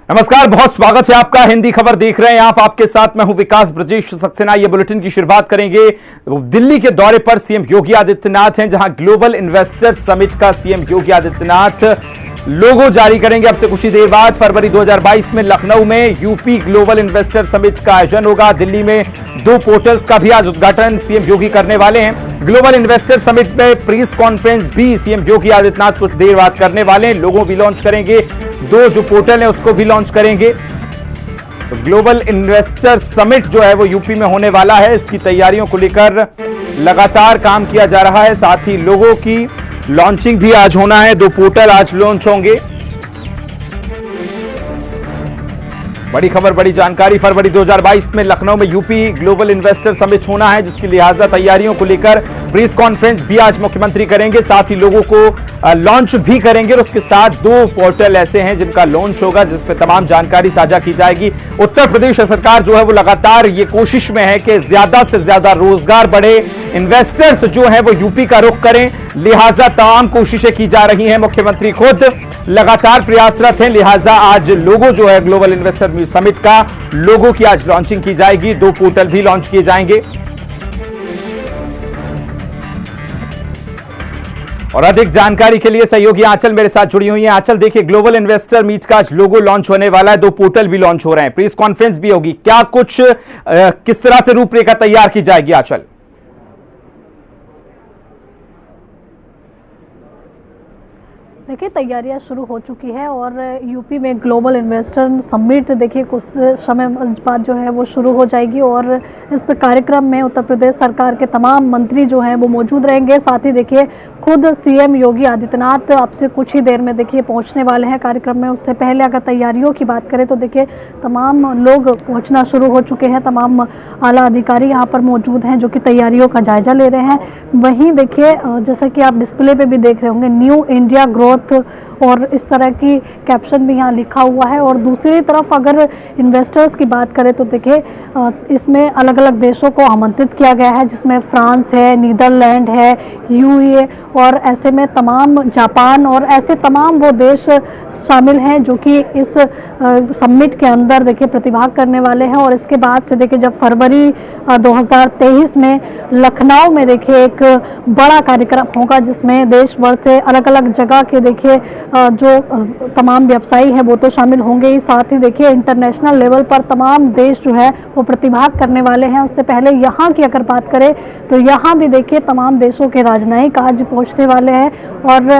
नमस्कार, बहुत स्वागत है आपका। हिंदी खबर देख रहे हैं आप। आपके साथ मैं हूं विकास ब्रजेश सक्सेना। ये बुलेटिन की शुरुआत करेंगे। दिल्ली के दौरे पर सीएम योगी आदित्यनाथ हैं, जहां ग्लोबल इन्वेस्टर समिट का सीएम योगी आदित्यनाथ लोगो जारी करेंगे। अब से कुछ ही देर बाद फरवरी 2022 में लखनऊ में यूपी ग्लोबल इन्वेस्टर समिट का आयोजन होगा। दिल्ली में 2 पोर्टल्स का भी आज उद्घाटन सीएम योगी करने वाले हैं। ग्लोबल इन्वेस्टर समिट में प्रेस कॉन्फ्रेंस भी सीएम योगी आदित्यनाथ कुछ देर बाद करने वाले हैं। लोगों भी लॉन्च करेंगे, 2 जो पोर्टल है उसको भी लॉन्च करेंगे। तो ग्लोबल इन्वेस्टर समिट जो है वो यूपी में होने वाला है। इसकी तैयारियों को लेकर लगातार काम किया जा रहा है। साथ ही लोगों की लॉन्चिंग भी आज होना है। 2 पोर्टल आज लॉन्च होंगे। बड़ी खबर, बड़ी जानकारी। फरवरी 2022 में लखनऊ में यूपी ग्लोबल इन्वेस्टर समिट होना है, जिसकी लिहाजा तैयारियों को लेकर प्रेस कॉन्फ्रेंस भी आज मुख्यमंत्री करेंगे। साथ ही लोगों को लॉन्च भी करेंगे और उसके साथ 2 पोर्टल ऐसे हैं जिनका लॉन्च होगा, जिस पर तमाम जानकारी साझा की जाएगी। उत्तर प्रदेश सरकार जो है वो लगातार ये कोशिश में है कि ज्यादा से ज्यादा रोजगार बढ़े, इन्वेस्टर्स जो है वो यूपी का रुख करें। लिहाजा तमाम कोशिशें की जा रही हैं। मुख्यमंत्री खुद लगातार प्रयासरत हैं। लिहाजा आज लोगो जो है ग्लोबल इन्वेस्टर समिट का लोगो की आज लॉन्चिंग की जाएगी। 2 पोर्टल भी लॉन्च किए जाएंगे। और अधिक जानकारी के लिए सहयोगी आंचल मेरे साथ जुड़ी हुई है। आंचल, देखिए ग्लोबल इन्वेस्टर मीट का आज लोगो लॉन्च होने वाला है, 2 पोर्टल भी लॉन्च हो रहे हैं, प्रेस कॉन्फ्रेंस भी होगी। क्या कुछ किस तरह से रूपरेखा तैयार की जाएगी आंचल? देखिए, तैयारियां शुरू हो चुकी है और यूपी में ग्लोबल इन्वेस्टर समिट देखिए कुछ समय बाद जो है वो शुरू हो जाएगी। और इस कार्यक्रम में उत्तर प्रदेश सरकार के तमाम मंत्री जो हैं वो मौजूद रहेंगे। साथ ही देखिए खुद सीएम योगी आदित्यनाथ अब से कुछ ही देर में देखिए पहुंचने वाले हैं कार्यक्रम में। उससे पहले अगर तैयारियों की बात करें तो देखिए तमाम लोग पहुँचना शुरू हो चुके हैं। तमाम आला अधिकारी यहाँ पर मौजूद हैं जो कि तैयारियों का जायजा ले रहे हैं। वहीं देखिए जैसा कि आप डिस्प्ले पे भी देख रहे होंगे, न्यू इंडिया ग्रोथ और इस तरह की कैप्शन भी यहाँ लिखा हुआ है। और दूसरी तरफ अगर इन्वेस्टर्स की बात करें तो देखिए इसमें अलग अलग देशों को आमंत्रित किया गया है, जिसमें फ्रांस है, नीदरलैंड है, यूएई और ऐसे में तमाम जापान और ऐसे तमाम वो देश शामिल हैं जो कि इस समिट के अंदर देखिए प्रतिभाग करने वाले हैं। और इसके बाद से देखिए जब फरवरी 2023 में लखनऊ में देखिए एक बड़ा कार्यक्रम होगा, जिसमें देश भर से अलग अलग जगह के देखिए जो तमाम व्यवसायी हैं वो तो शामिल होंगे ही। साथ ही देखिए इंटरनेशनल लेवल पर तमाम देश जो है वो प्रतिभाग करने वाले हैं। उससे पहले यहाँ की अगर बात करें तो यहाँ भी देखिए तमाम देशों के राजनयिक आज पहुँचने वाले हैं और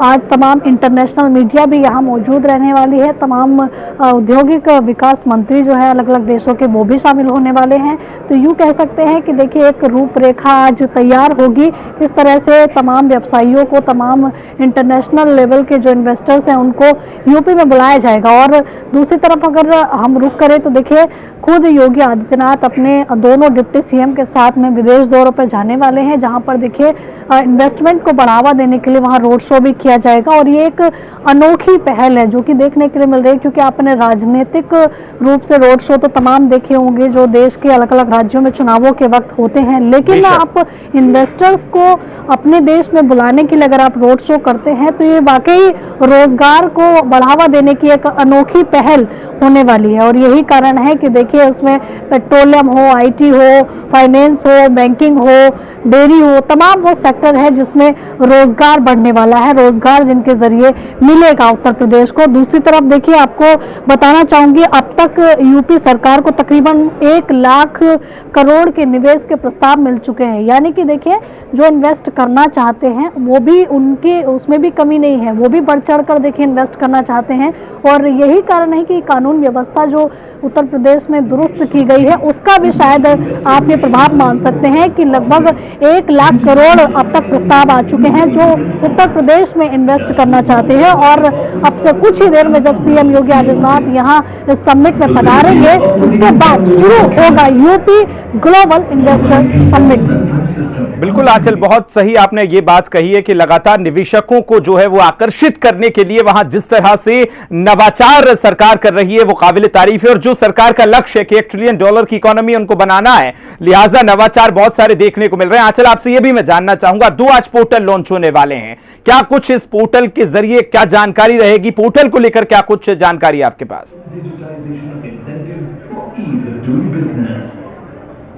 आज तमाम इंटरनेशनल मीडिया भी यहाँ मौजूद रहने वाली है। तमाम औद्योगिक विकास मंत्री जो है अलग अलग देशों के वो भी शामिल होने वाले हैं। तो यूँ कह सकते हैं कि देखिए एक रूपरेखा आज तैयार होगी, किस तरह से तमाम व्यवसायियों को, तमाम इंटरनेशनल लेवल के जो इन्वेस्टर्स हैं उनको यूपी में बुलाया जाएगा। और दूसरी तरफ अगर हम रुख करें तो देखिए खुद योगी आदित्यनाथ अपने दोनों डिप्टी सीएम के साथ में विदेश दौरों पर जाने वाले हैं, जहां पर देखिए इन्वेस्टमेंट को बढ़ावा देने के लिए वहां रोड शो भी किया जाएगा। और ये एक अनोखी पहल है जो कि देखने के लिए मिल रही है, क्योंकि आपने राजनीतिक रूप से रोड शो तो तमाम देखे होंगे जो देश के अलग अलग राज्यों में चुनावों के वक्त होते हैं, लेकिन आप इन्वेस्टर्स को अपने देश में बुलाने के लिए अगर आप रोड शो करते हैं तो ये वाकई रोजगार को बढ़ावा देने की एक अनोखी पहल होने वाली है। और यही कारण है कि देखिए उसमें पेट्रोलियम हो, आईटी हो, फाइनेंस हो, बैंकिंग हो, डेयरी हो, तमाम वो सेक्टर है जिसमें रोजगार बढ़ने वाला है, रोजगार जिनके जरिए मिलेगा उत्तर प्रदेश को। दूसरी तरफ देखिए आपको बताना चाहूंगी, अब तक यूपी सरकार को तकरीबन 1 लाख करोड़ के निवेश के प्रस्ताव मिल चुके हैं। यानी कि देखिए जो इन्वेस्ट करना चाहते हैं वो भी उनके उसमें भी कमी नहीं है, वो भी बढ़ चढ़ कर देखिए इन्वेस्ट करना चाहते हैं। और यही कारण है कि कानून व्यवस्था जो उत्तर प्रदेश में दुरुस्त की गई है उसका भी शायद आप ये प्रभाव मान सकते हैं कि लगभग 1 लाख करोड़ अब तक प्रस्ताव आ चुके हैं जो उत्तर प्रदेश में इन्वेस्ट करना चाहते हैं। और अब से कुछ ही देर में जब सीएम योगी आदित्यनाथ यहाँ इस समिट में पधारेंगे उसके बाद शुरू होगा यूपी ग्लोबल इन्वेस्टर समिट। बिल्कुल आंचल, बहुत सही आपने ये बात कही है कि लगातार निवेशकों को जो है वो को आकर्षित करने के लिए वहां जिस तरह से नवाचार सरकार कर रही है वो काबिल तारीफ है। और जो सरकार का लक्ष्य है कि $1 ट्रिलियन की इकोनॉमी उनको बनाना है, लिहाजा नवाचार बहुत सारे देखने को मिल रहे हैं। आंचल, आपसे यह भी मैं जानना चाहूंगा, 2 आज पोर्टल लॉन्च होने वाले हैं, क्या कुछ इस पोर्टल के जरिए क्या जानकारी रहेगी? पोर्टल को लेकर क्या कुछ जानकारी आपके पास?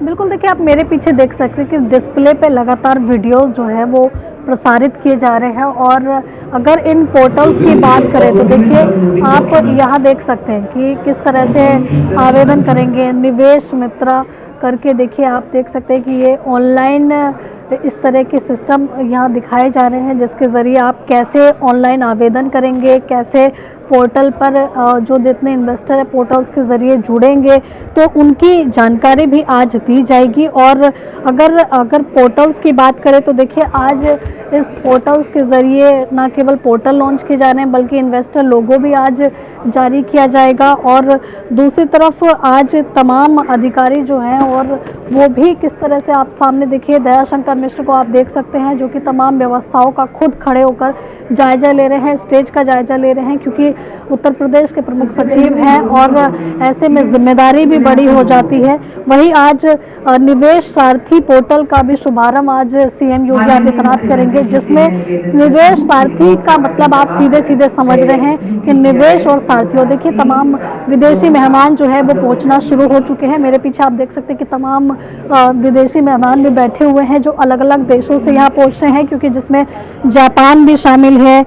बिल्कुल, देखिए आप मेरे पीछे देख सकते हैं कि डिस्प्ले पे लगातार वीडियोस जो है वो प्रसारित किए जा रहे हैं। और अगर इन पोर्टल्स की बात करें तो देखिए आप यहाँ देख सकते हैं कि किस तरह से आवेदन करेंगे। निवेश मित्र करके देखिए आप देख सकते हैं कि ये ऑनलाइन इस तरह के सिस्टम यहाँ दिखाए जा रहे हैं, जिसके ज़रिए आप कैसे ऑनलाइन आवेदन करेंगे, कैसे पोर्टल पर जो जितने इन्वेस्टर है पोर्टल्स के ज़रिए जुड़ेंगे तो उनकी जानकारी भी आज दी जाएगी। और अगर पोर्टल्स की बात करें तो देखिए आज इस पोर्टल्स के ज़रिए ना केवल पोर्टल लॉन्च किए जा रहे हैं बल्कि इन्वेस्टर लोगो भी आज जारी किया जाएगा। और दूसरी तरफ आज तमाम अधिकारी जो हैं और वो भी किस तरह से आप सामने देखिए दयाशंकर मिश्र को आप देख सकते हैं जो कि तमाम व्यवस्थाओं का खुद खड़े होकर जायजा ले रहे हैं, स्टेज का जायजा ले रहे हैं, क्योंकि उत्तर प्रदेश के प्रमुख सचिव हैं और ऐसे में जिम्मेदारी भी बड़ी हो जाती है। वहीं आज निवेश सारथी पोर्टल का भी शुभारंभ आज सीएम योगी आदित्यनाथ करेंगे, जिसमें निवेश सारथी का मतलब आप सीधे सीधे समझ रहे हैं कि निवेश और सारथियों। देखिए तमाम विदेशी मेहमान जो है वो पहुंचना शुरू हो चुके हैं। मेरे पीछे आप देख सकते हैं कि तमाम विदेशी मेहमान भी बैठे हुए हैं जो अलग अलग देशों से यहाँ पहुंच रहे हैं, क्योंकि जिसमें जापान भी शामिल है,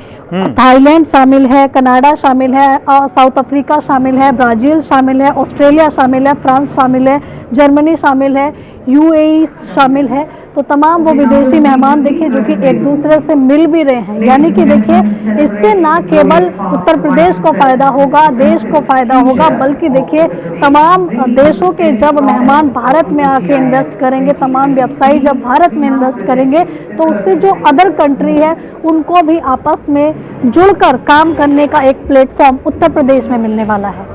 थाईलैंड शामिल है, कनाडा शामिल है, साउथ अफ्रीका शामिल है, ब्राजील शामिल है, ऑस्ट्रेलिया शामिल है, फ्रांस शामिल है, जर्मनी शामिल है, यूएई शामिल है। तो तमाम वो विदेशी मेहमान देखिए जो कि एक दूसरे से मिल भी रहे हैं। यानी कि देखिए इससे ना केवल उत्तर प्रदेश को फायदा होगा, देश को फायदा होगा, बल्कि देखिए तमाम देशों के जब मेहमान भारत में आके इन्वेस्ट करेंगे, तमाम व्यवसायी जब भारत में इन्वेस्ट करेंगे तो उससे जो अदर कंट्री है उनको भी आपस में जुड़कर काम करने का एक प्लेटफॉर्म उत्तर प्रदेश में मिलने वाला है।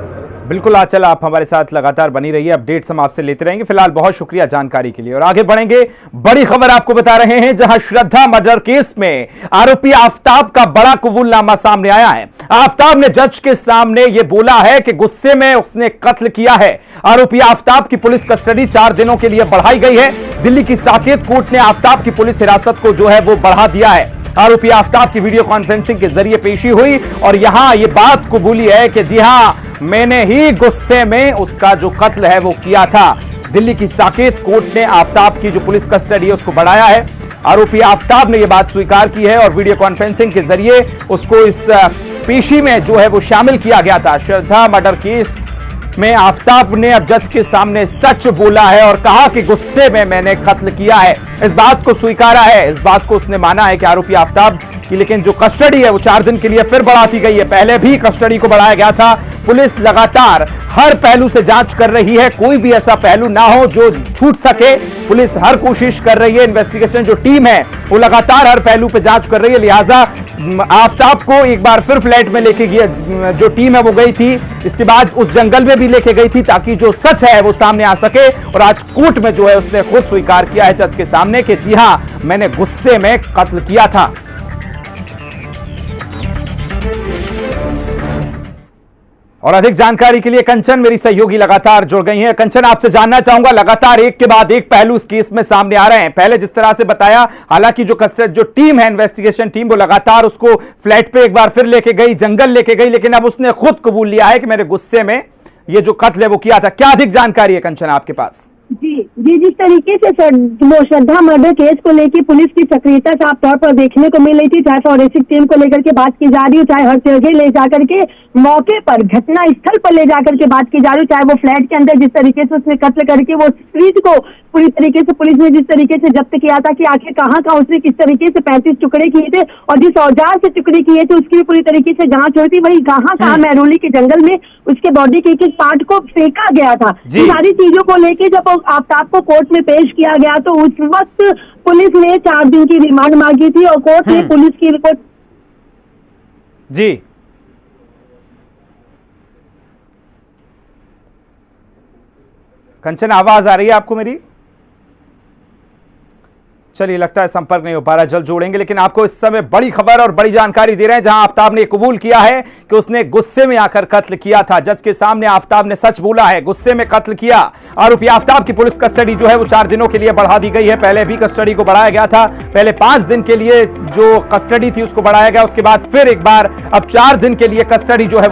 बिल्कुल आंचल, आप हमारे साथ लगातार बनी रहिए, अपडेट्स हम आपसे लेते रहेंगे। फिलहाल बहुत शुक्रिया जानकारी के लिए और आगे बढ़ेंगे। बड़ी खबर आपको बता रहे हैं, जहां श्रद्धा मर्डर केस में आरोपी आफताब का बड़ा कबूलनामा सामने आया है। आफताब ने जज के सामने यह बोला है कि गुस्से में उसने कत्ल किया है। आरोपी आफताब की पुलिस कस्टडी 4 दिनों के लिए बढ़ाई गई है। दिल्ली की साकेत कोर्ट ने आफताब की पुलिस हिरासत को जो है वो बढ़ा दिया है। आरोपी आफताब की वीडियो कॉन्फ्रेंसिंग के जरिए पेशी हुई और यहां यह बात कबूली है कि जी हां, मैंने ही गुस्से में उसका जो कत्ल है वो किया था। दिल्ली की साकेत कोर्ट ने आफताब की जो पुलिस कस्टडी है उसको बढ़ाया है। आरोपी आफताब ने यह बात स्वीकार की है और वीडियो कॉन्फ्रेंसिंग के जरिए उसको इस पेशी में जो है वो शामिल किया गया था। श्रद्धा मर्डर केस में आफताब ने अब जज के सामने सच बोला है और कहा कि गुस्से में मैंने कत्ल किया है। इस बात को स्वीकारा है, इस बात को उसने माना है कि आरोपी आफताब की लेकिन जो कस्टडी है वो 4 दिन के लिए फिर बढ़ाती गई है। पहले भी कस्टडी को बढ़ाया गया था। पुलिस लगातार हर पहलू से जांच कर रही है, कोई भी ऐसा पहलू ना हो जो छूट सके। पुलिस हर कोशिश कर रही है, इन्वेस्टिगेशन जो टीम है वो लगातार हर पहलू पे जांच कर रही है। लिहाजा आफताब को एक बार फिर फ्लैट में लेके गई जो टीम है वो गई थी, इसके बाद उस जंगल में भी लेके गई थी ताकि जो सच है वो सामने आ सके। और आज कोर्ट में जो है उसने खुद स्वीकार किया है जज के सामने कि जी हां, मैंने गुस्से में कत्ल किया था। और अधिक जानकारी के लिए कंचन मेरी सहयोगी लगातार जुड़ गई हैं। कंचन, आपसे जानना चाहूंगा, लगातार एक के बाद एक पहलू इस केस में सामने आ रहे हैं। पहले जिस तरह से बताया, हालांकि जो टीम है इन्वेस्टिगेशन टीम वो लगातार उसको फ्लैट पे एक बार फिर लेके गई, जंगल लेके गई, लेकिन अब उसने खुद कबूल लिया है कि मेरे गुस्से में ये जो कत्ल है वो किया था। क्या अधिक जानकारी है कंचन आपके पास? जी, जिस तरीके से श्रद्धा मर्डर केस को लेकर पुलिस की सक्रियता साफ तौर पर देखने को मिल रही थी, चाहे फॉरेंसिक टीम को लेकर के बात की जा रही हो, चाहे हर जगह ले जाकर के मौके पर घटना स्थल पर ले जाकर के बात की जा रही हो, चाहे वो फ्लैट के अंदर जिस तरीके से उसने कत्ल करके वो फ्रिज को पूरी तरीके से पुलिस ने जिस तरीके से जब्त किया था कि आखिर कहाँ उसने किस तरीके से 35 टुकड़े किए थे और जिस औजार से टुकड़े किए थे उसकी भी पूरी तरीके से जांच हुई थी। वही कहाँ महरौली के जंगल में उसके बॉडी के एक पार्ट को फेंका गया था। सारी चीजों को लेके जब आफताब को कोर्ट में पेश किया गया तो उस वक्त पुलिस ने 4 दिन की रिमांड मांगी थी और कोर्ट ने पुलिस की रिपोर्ट। जी कंचन, आवाज आ रही है आपको मेरी? चलिए, लगता है संपर्क नहीं हो पा रहा, जल्द जोड़ेंगे। लेकिन आपको इस समय बड़ी खबर और बड़ी जानकारी दे रहे हैं, जहां आफताब ने कबूल किया है कि उसने गुस्से में आकर कत्ल किया था। जज के सामने आफताब ने सच बोला है, गुस्से में कत्ल किया। आरोपी आफताब की पुलिस कस्टडी जो है वो 4 दिनों के लिए बढ़ा दी गई है। पहले भी कस्टडी को बढ़ाया गया था, पहले 5 दिन के लिए जो कस्टडी थी उसको बढ़ाया गया, उसके बाद फिर एक बार अब 4 दिन के लिए कस्टडी जो है